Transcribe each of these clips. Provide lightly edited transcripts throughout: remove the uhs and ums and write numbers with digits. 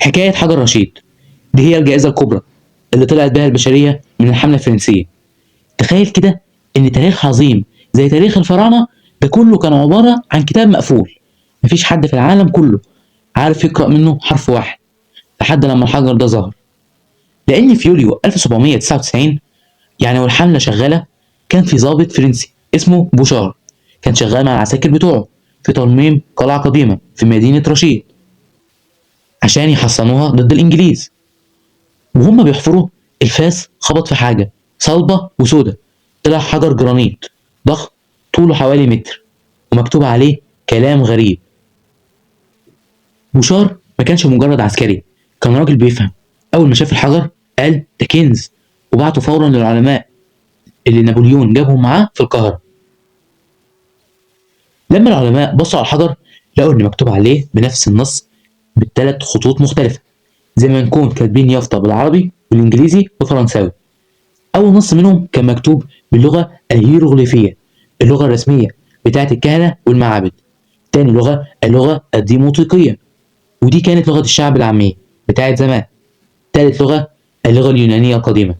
حكاية حجر رشيد دي هي الجائزة الكبرى اللي طلعت بها البشرية من الحملة الفرنسية. تخيل كده إن تاريخ عظيم زي تاريخ الفراعنة ده كله كان عبارة عن كتاب مقفول، مفيش حد في العالم كله عارف يقرأ منه حرف واحد لحد لما الحجر ده ظهر. لأن في يوليو 1799 يعني والحملة شغالة كان في ضابط فرنسي اسمه بوشار، كان شغال مع العساكر بتوعه في ترميم قلعة قديمة في مدينة رشيد عشان يحصنوها ضد الإنجليز. وهم بيحفروا الفاس خبط في حاجة صلبة وسودة، طلع حجر جرانيت ضخم طوله حوالي متر ومكتوب عليه كلام غريب. بوشار ما كانش مجرد عسكري، كان راجل بيفهم. أول ما شاف الحجر قال ده كنز، وبعته فورا للعلماء اللي نابليون جابهم معاه في القاهرة. لما العلماء بصوا على الحجر لقوا إن مكتوب عليه بنفس النص بالثلاث خطوط مختلفة، زي ما نكون كاتبين يافطة بالعربي والإنجليزي والفرنساوي. أول نص منهم كان مكتوب باللغة الهيروغليفية، اللغة الرسمية بتاعت الكهنة والمعابد. تاني لغة اللغة الديموطيقية، ودي كانت لغة الشعب العامية بتاعت زمان. تالت لغة اللغة اليونانية القديمة،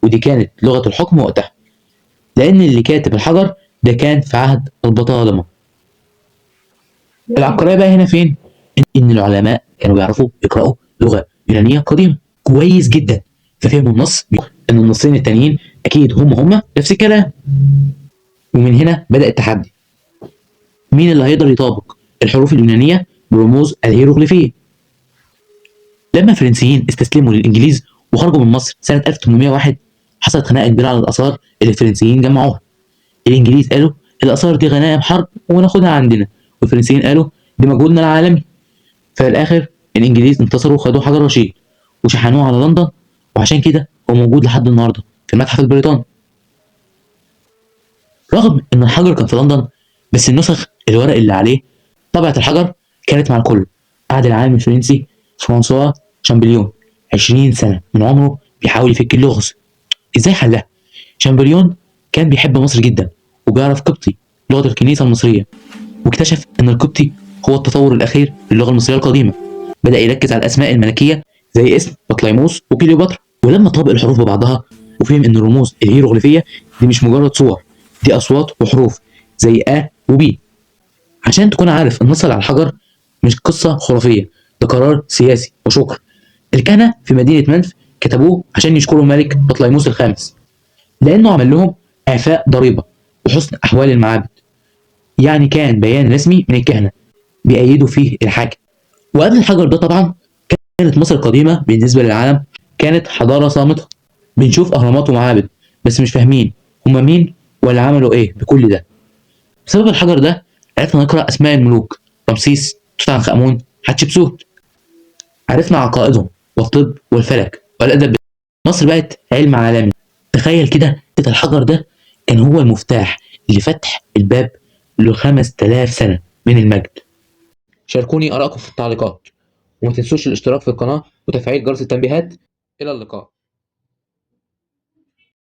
ودي كانت لغة الحكم وقتها، لأن اللي كاتب الحجر ده كان في عهد البطالمة. العبقرية بقى هنا فين؟ إن العلماء كانوا بيعرفوا يقرأوا لغة يونانية قديمة كويس جدا، ففهموا النص إن النصين التانيين أكيد هم نفس الكلام. ومن هنا بدأ التحدي، مين اللي هيقدر يطابق الحروف اليونانية برموز الهيروغليفية؟ لما الفرنسيين استسلموا للإنجليز وخرجوا من مصر سنة 1801 حصلت خناقة كبيرة على الآثار اللي الفرنسيين جمعوها. الإنجليز قالوا الآثار دي غنائم حرب وناخدها عندنا، والفرنسيين قالوا دي مجهودنا العالمي. في الآخر الإنجليز انتصروا وخدوا حجر رشيد وشحنوه على لندن، وعشان كده هو موجود لحد النهارده في المتحف البريطاني. رغم إن الحجر كان في لندن، بس النسخ الورق اللي عليه طبعة الحجر كانت مع الكل. قعد العالم الفرنسي فرانسوا شامبليون 20 سنة من عمره بيحاول يفك اللغز. ازاي حلها؟ شامبليون كان بيحب مصر جدا وبيعرف قبطي لغة الكنيسة المصرية، واكتشف ان القبطي هو التطور الاخير للغة المصرية القديمة. بدأ يركز على الاسماء الملكية زي اسم بطليموس وكليوباترا، ولما طابق الحروف ببعضها وفهم ان الرموز الهيروغليفية دي مش مجرد صور، دي اصوات وحروف زي ا وبي. عشان تكون عارف النص اللي على الحجر مش قصة خرافية، ده قرار سياسي وشكر. الكهنة في مدينة منف كتبوه عشان يشكروا الملك بطليموس الخامس لأنه عمل لهم إعفاء ضريبة وحسن أحوال المعابد، يعني كان بيان رسمي من الكهنة بيأيدوا فيه الحاكم. وقبل الحجر ده طبعا كانت مصر القديمة بالنسبة للعالم كانت حضارة صامتة، بنشوف أهرامات ومعابد بس مش فاهمين هما مين ولا عملوا إيه بكل ده. بسبب الحجر ده عرفنا نقرأ أسماء الملوك رمسيس، توت عنخ آمون، حتشبسوت. عرفنا عقائدهم والطب والفلك والأدب. مصر بقت علم عالمي. تخيل كده الحجر ده كان هو المفتاح لفتح الباب ل5000 سنة من المجد. شاركوني آرائكم في التعليقات، وما تنسوش الاشتراك في القناة وتفعيل جرس التنبيهات. إلى اللقاء.